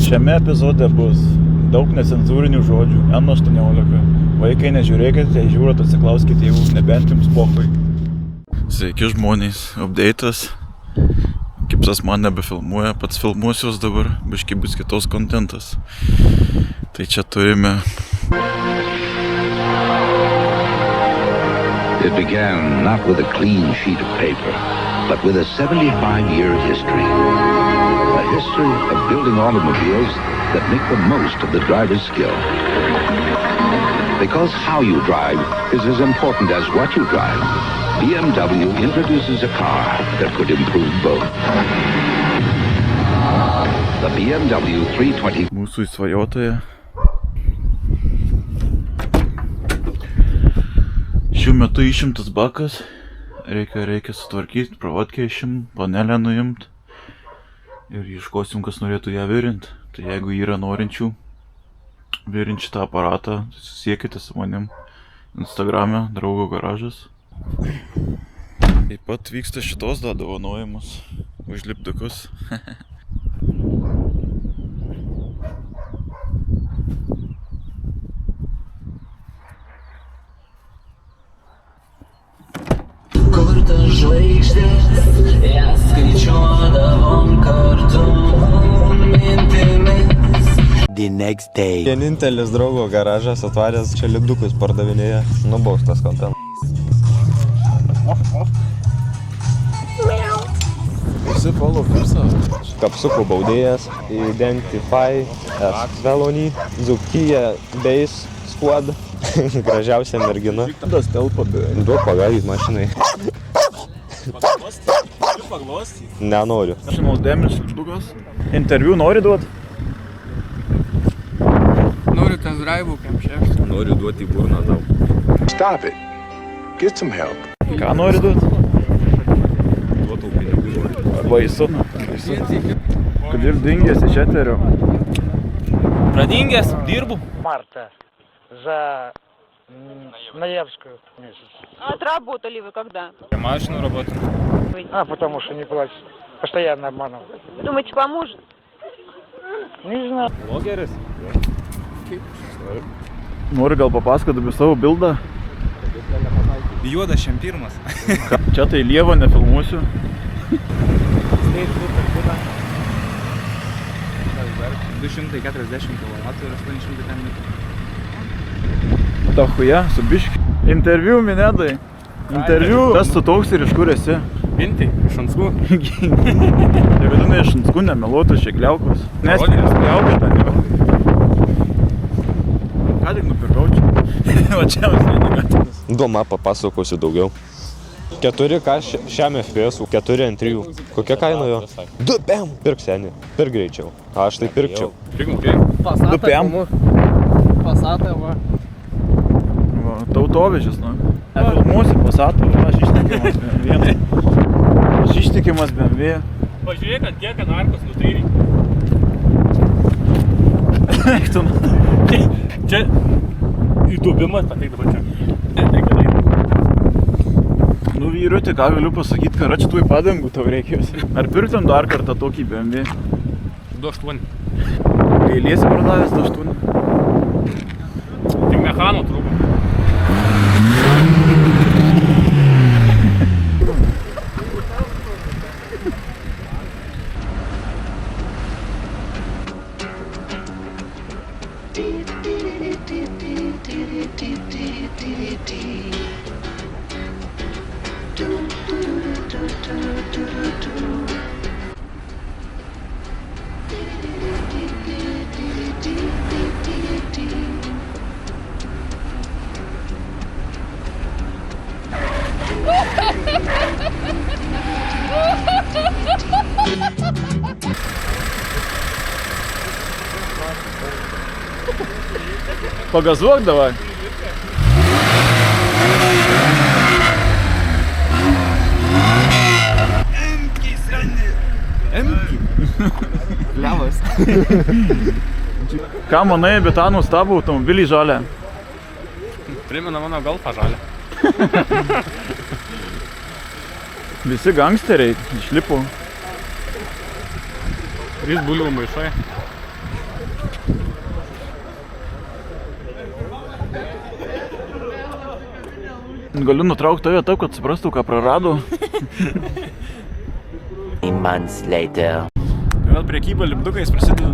Šiame epizode bus daug necenzūrinių žodžių, N18. Vaikai nežiūrėkite, jei žiūrot, atsiklauskite tėvų, nebent jums pochui. Sveiki žmonės, update'as. Kipsas man nebefilmuoja, pats filmuosiuos dabar, biškai bus kitos kontentas. Tai čia turime. It began not with a clean sheet of paper, but with a 75-year history. A history of building automobiles that make the most of the driver's skill. Because how you drive is as important as what you drive. BMW introduces a car that could improve both. The BMW 320. Mūsų įsvajotoja. Šiuo metu išimtas bakas. Reikia sutvarkyti, pravatkę išim, panelę nuimt. Ir ieškosim, kas norėtų ją virint. Tai jeigu yra norinčių virint šitą aparatą, tai susiekite su manim Instagrame, draugo garažas. Taip pat vyksta šitos dovanojimus už lipdukus. Kur ta žvaigždės, jas skaičiuodavom kartu mintimis. The next day. Vienintelis draugo garažas atvaręs čia lipdukus pardavinėja. Nubaustas kontentas. Visi follow kursą. Kapsukų baudėjas, Identify, Felony, Zukyje, Base, Squad. Gražiausia mergina. Das telpa beveik. Duok pagaryt mašinai. Nenoriu. National Damage lipdukas. Interviu nori duot? Noriu tas draivų kaip šeštas. Noriu duoti į burną tau. Stop it. Get some help. Ką nori duot? Duotų pinigų. Baisu. Kad ir dingęs iš eterio. Pradingęs, dirbu. Марта за ноябрьскую месяц. Отработали вы когда? Машину работаю. Потому что не платят. Постоянно обманывают. Думаете, поможет? Не знаю. Blogeris. Nori gal papasakot apie savo bildą? Juodas šiam pirmas. Čia tai Lieva nefilmuosiu. 240 km ir 800 km. Ta chuja, su biški. Interviu, minėdai. Interviu. Kas tu toks ir iš kur esi? Gintai, iš Anskų. Tai vadinai iš Anskų, nemeluotų šiek liaukos. Nespėjęs liaukos ten jau. Ką tik nupirkau čia? Va čia vieningatas. Doma papasakosiu daugiau. 4K šiam FPS, 4 ant 3. Kokia kaina jo? 2 PM. Pirk seni, pirk greičiau. Aš tai pirkčiau. Du PM. Pasatą va. Tautovežis, nu. Filmuosi Passatą, aš ištikimas BMW. Aš ištikimas BMW. Pažiūrėk, kad kiek anarkos nutryrį. Eik tu. Čia įdubimas pateik dabar čia. Nu vyruti, ką galiu pasakyti, kad čia tuoj padangų tau reikėsi. Ar pirktum dar kartą tokį BMW? 2.8. Gailiesi pardavęs 2.8? Tik mechano trūko. Pagazuok davai. Levas. Ką manai apie tą nuostabų automobilį žalią? Primena mano Golfą žalią. Visi gangsteriai išlipo. 3 bulių maišai. Galiu nutraukti tave taip, kad suprastų, ką prarado. 3 months later. Vėl prekyba lipdukais prasideda.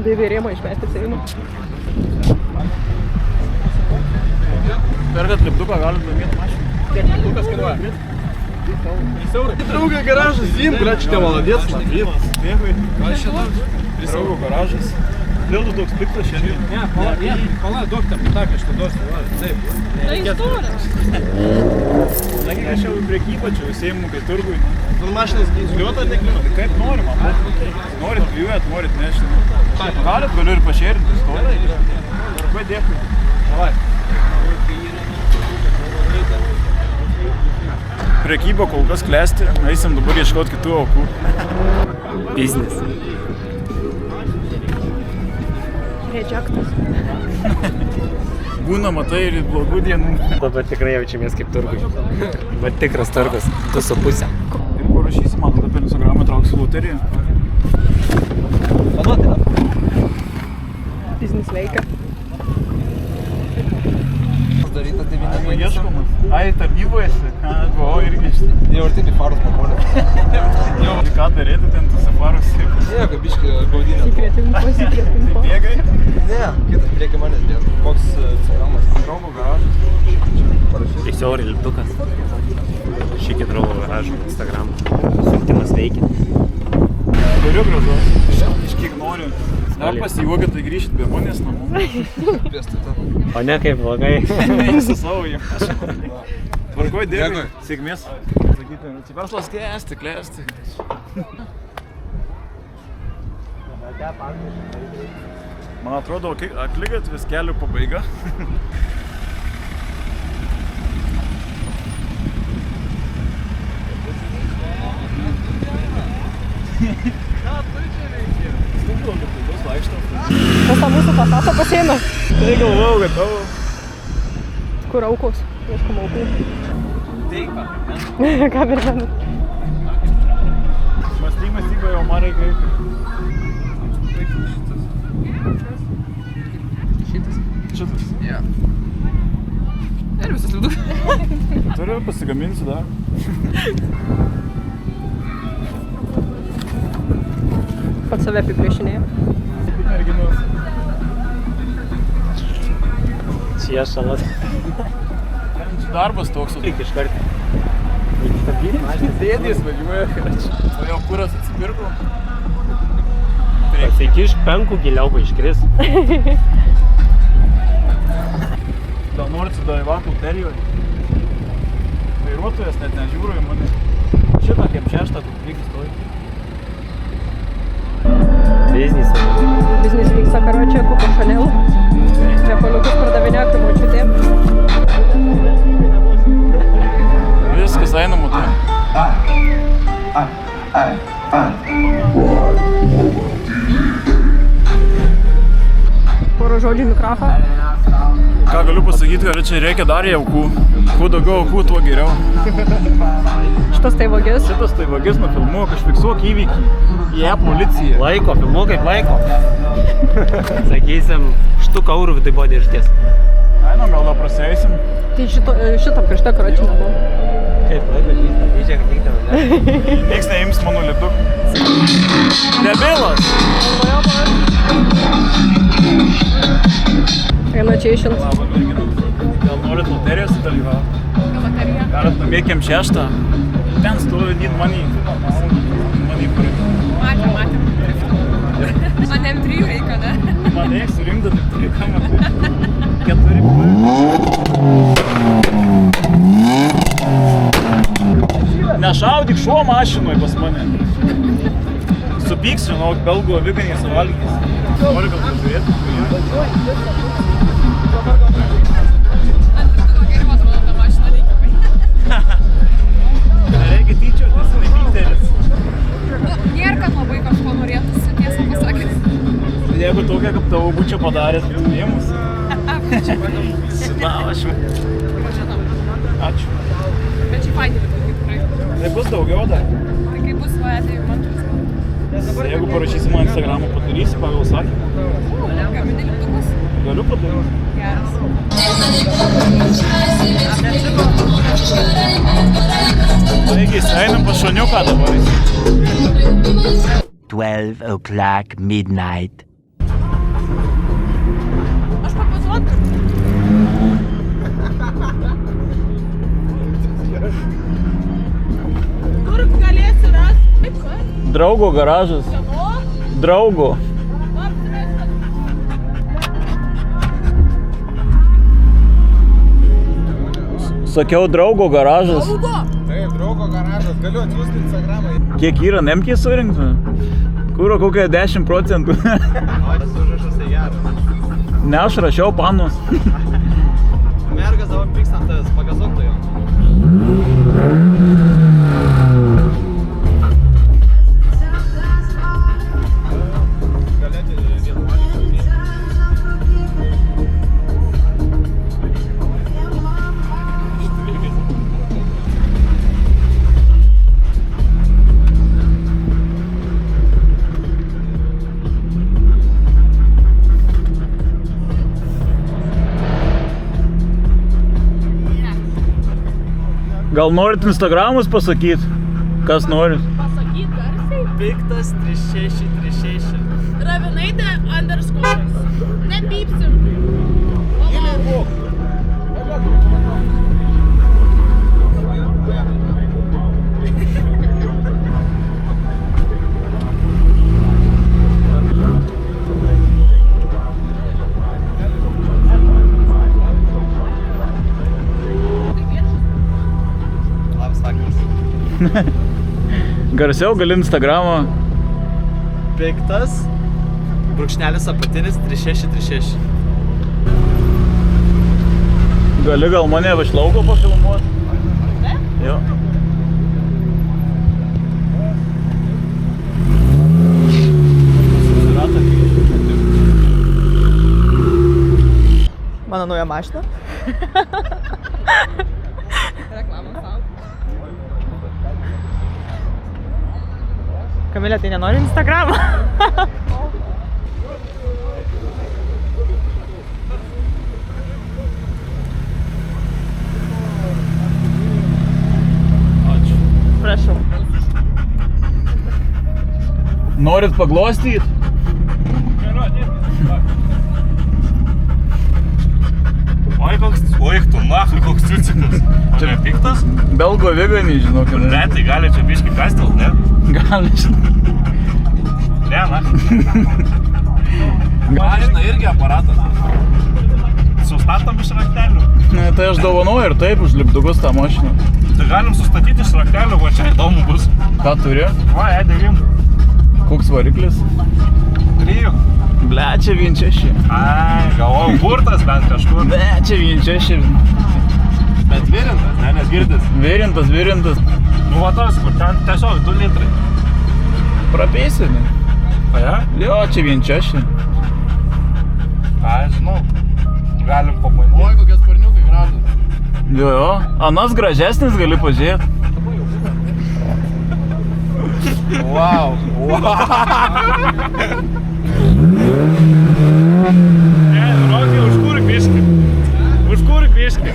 Dėvėrėmą išmesti seimą. Perkat lipduką, galit laimėti mašiną. Kiek lipdukas kainuoja? 3 eurai. Draugai garažas, zim, gračiate maladės. Dėkui. Draugų garažas. Dėl tu toks piktas šiandien. Ne, pala, duok tam pitaką, aš tada taip. Tai istorijos. Nagi, aš jau į prekybą, čia visėjimu, kai turgui. Nu, mašinas kliuota ar nekliuota? Kaip norim, norit kliuojat, norit nešti. Galit, galiu ir pašėrinti istoriją. Darbai, dėkui. Davai. Prekyba kol kas klesti, eisim dabar ieškoti kitų aukų. Biznis. Rejektas. Būna, matai, ir blogų dienų. Dabar tikrai jaučiamės kaip turgui. Bet tikras turgas, 2,5. Ir parašysi, man tada per Instagramą trauksiu loteriją. Paduoti, da? Biznis veikia. Daryta 9 mėnesių. Ieškomas. Ai, tarnyboje esi. Buvau irgi iš. Jau ir taip į farus papuolė. Jau. Ką darėti ten tuose faruose? Ne, kaip biški gaudinė. Sikretim. Bėgai? Ne, kitas prieki manęs dėl. Koks Instagramas? Draugų garažas. 3 eurai lipdukas. Šikį draugų garažų Instagramą. Siuntimas veikia. Turiu gražos. Iš kiek noriu. Dar pasijuokit, tai grįžt be manęs namo. O ne kaip blogai. Neįsiu savo jiem. Tvarkoj, dėkui. Sėkmės. Verslas klesti. Man atrodo, akligatvis kelių pabaiga. Kas tą mūsų pasatą pasieina? Tai galvojau, kad tavo. Kur aukos? Ieškom aukų. Teika. Ką verbenat? Mąstymas įgo jau marai greitai. Šitas? Ja. Ir visas liūdų. Turiu pasigaminsiu dar. Pats save apiplėšinėja. Merginos. Čia šalas. Darbas toks. Reikia iš karto. Sėdės važiuoja. O jau kuras atsipirko. Pasikišk penkų giliau iškris. Gal norit sudalyvauti loterijoje? Vairuotojas net nežiūro į mane. Šitą kaip 6 tu prieky stoji. Biznis. Biznis vyksta karočią Kuko Chanel. Repaliukus pardavinėjo kaip močiutė. Viskas einam tai. Poro žodžių mikrofą. Ką galiu pasakyti, kad čia reikia dar aukų. Kuo daugiau aukų, tuo geriau. Šitas tai vagis. Šitas tai vagis nufilmuok, aš fiksuok įvykį. Jie policija. Laiko, filmuok kaip laiko. Sakysim, štuką eurų vidai buvo dėžties. Einam, gal da praseisim. Tai šitą prieš tą karočią nebuvo. Kaip laiko dėžtą, dėžė, kad tik tavo, ne? Nieks neims mano lipdukų. Debilas! Eina čia išint. Labą merginą. Gal norit loterijos sudalyvauti? Loterija. Galit namėkiam 6. Ten stovi Need Money. Money kurit. Matėm. Man M3 reikia, ne? Man eik surinkti, tai ką matai. 4. Nešaudyk šuo mašinoj pas mane. Supyks, žinau, belgų aviganiai suvalgys. Nori gal pažiūrėti? Nereikia tyčiotis, tai pyktelis. Nėra, kad labai kažko norėtųsi, tiesą pasakęs. Jeigu tokia, kaip tavo būčiau padaręs, būtų ėmus. Sudavašiu. Ačiū. Bet čia fainį tikrai. Tai bus daugiau dar. Tai kai bus vaėtai, man čia. Jeigu parašysi man Instagramą, padarysi pagal sakymą. Gamini lipdukus? Galiu padaryti. Geras. šuniuką dabar. 12 o'clock midnight. Aš papazuot. Kur galėsiu rasti? Draugo garažas. Draugo. Sakiau, draugo garažas. Taip, draugo garažas, galiu atsiųsti Instagramą. Kiek yra nemkiai surinkta? Kuro kokia 10%. O, tas užrašas tai geras. Ne, aš rašiau panus. Mergas dabar pykstant tavęs, pagazok to jo. Gal norit Instagramus pasakyt? Kas norit? Pasakyt garsiai. Piktas 3636. Ravinaitė underscore'as. Nepypsim. Garsiau gali Instagramą. Piktas, brūkšnelis apatinis 3636. Gali gal mane iš lauko pafilmuot? Ne? Jo. Mano nauja mašina. Reklamos sau. Kamilė, tai nenori Instagramą? Ačiū. Prašau. Norit paglostyt? Oi, tu nachai, koks ciucikas. O ne piktas? Belgo veganį, žinok. Ne, tai gali čia biškį kastel, ne? Gal nežinau. Ne, nachai. Mašina irgi aparatas. Sustatom iš raktelių. Ne, tai aš dovanoju ir taip už lipdukus tą mašiną. Tai galim sustatyti iš raktelių, va čia įdomu bus. Ką turi? Va, E9. Koks variklis? 3. Ble, čia 1.6. Ai, galvojau, burtas bent kažkur. Ne, čia 1.6. Bet virintas, ne, nes girdis. Virintas. Nu, va tas, kur ten tiesiog 2 litrai. Prapėsi, ne? A, ja? Jo, čia 1.6. Ai, žinau. Galim pabandyti. Oi, kokie sparniukai gražus. Jo. Anas gražesnis gali pažiūrėt. Wow. Ne, Rokai, užkurk biškį. Užkurk biškį.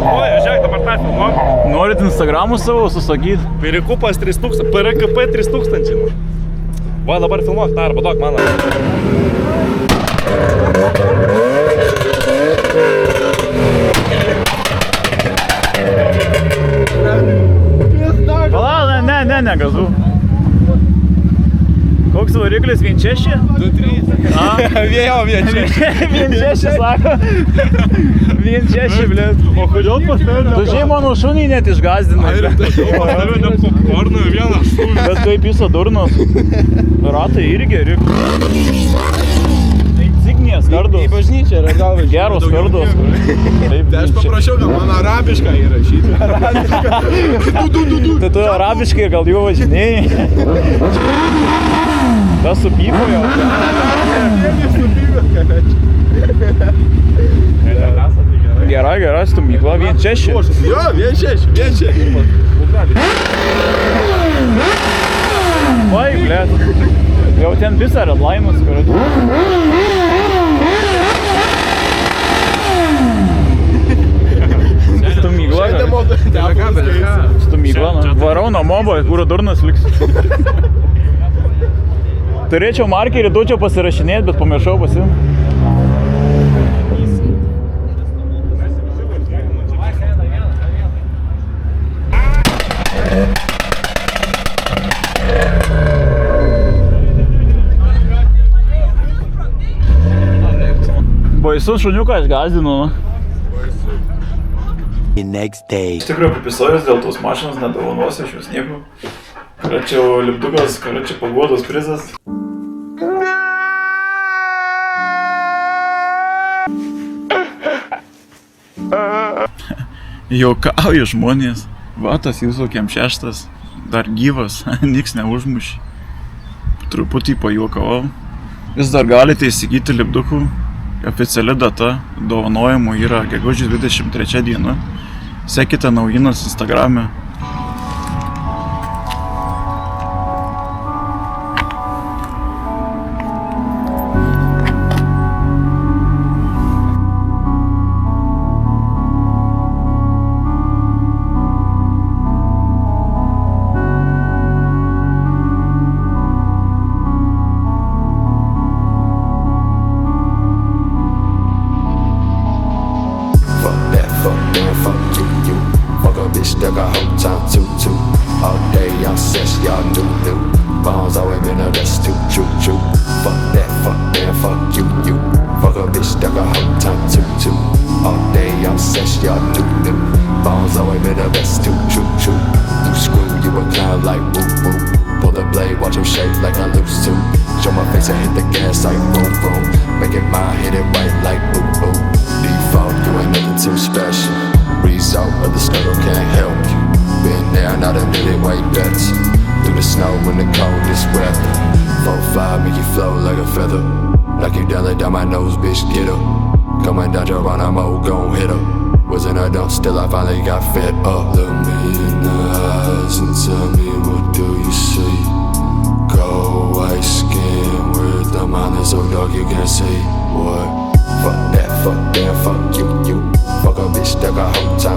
Oi, žiūrėk, dabar tą filmuok. Norit Instagramus savo susakyt? Perikupas 3000, PRKP 3000. Va, dabar filmuok tą arba duok man. Pala, ne, gazu. Koks variklis 1.6? 2-3. Vėjo 1.6, sako. 1.6, blėt. O kodėl pastelė? Tu žinai, mano šunį net išgazdinai. Pastelė ne popcorną vieną šūnį. Bet kaip viso durnos. Ratai irgi, rik. Insignijas, kardos. Į bažnyčią yra gal važiuoti. Geros kardos. Tai aš paprašiau, gal man arabišką įrašyti. Tai tu arabiškai gal jau važinėjai. Tas supyko jau. Gerai, stumykla, 1.6. Jo, 1.6. Vai, blėt. Jau ten visą redlainas, kuris. Stumykla. Varau namo, kūro durnas liks. Turėčiau markerį, duočiau pasirašinėti, bet pamiršau pasiim. Baisus šuniuką aš gazdinu. The next day. Iš tikrųjų, apipisojus dėl tos mašinos nedovanosiu, aš jūs nieko. Karačio lipdukas, karačio paguodos prizas. Jaukauju žmonės. Vatas jūsų Kem6, dar gyvas, niks neužmušė. Truputį pajuokavau. Jūs dar galite įsigyti lipdukų. Oficiali data dovanojimų yra gegužės 23 diena. Sekite naujienas Instagrame. Still got whole time to all day I'm sex, y'all new Bones always been a best too true Fuck that, fuck you Fuck a bitch, still got whole time to all day I'm sex, y'all new Bones always been the best too true You screw, you a clown like woo Pull the blade, watch him shake like I lose to Show my face and hit the gas like boom Make it mine, hit it right like boo Default, you ain't nothing too special Result of the struggle can't help you. Been there, not a minute, way better. Through the snow in the coldest weather. 4-5 make you flow like a feather. Like you down my nose, bitch, get up. Coming down your run, I'm old, gon' hit her. Wasn't I dumb, still I finally got fed up. Look me in the eyes and tell me what do you see. Cold white skin with the mind is so dark you can't see. What? Fuck that, fuck you Fuck a bitch that got whole time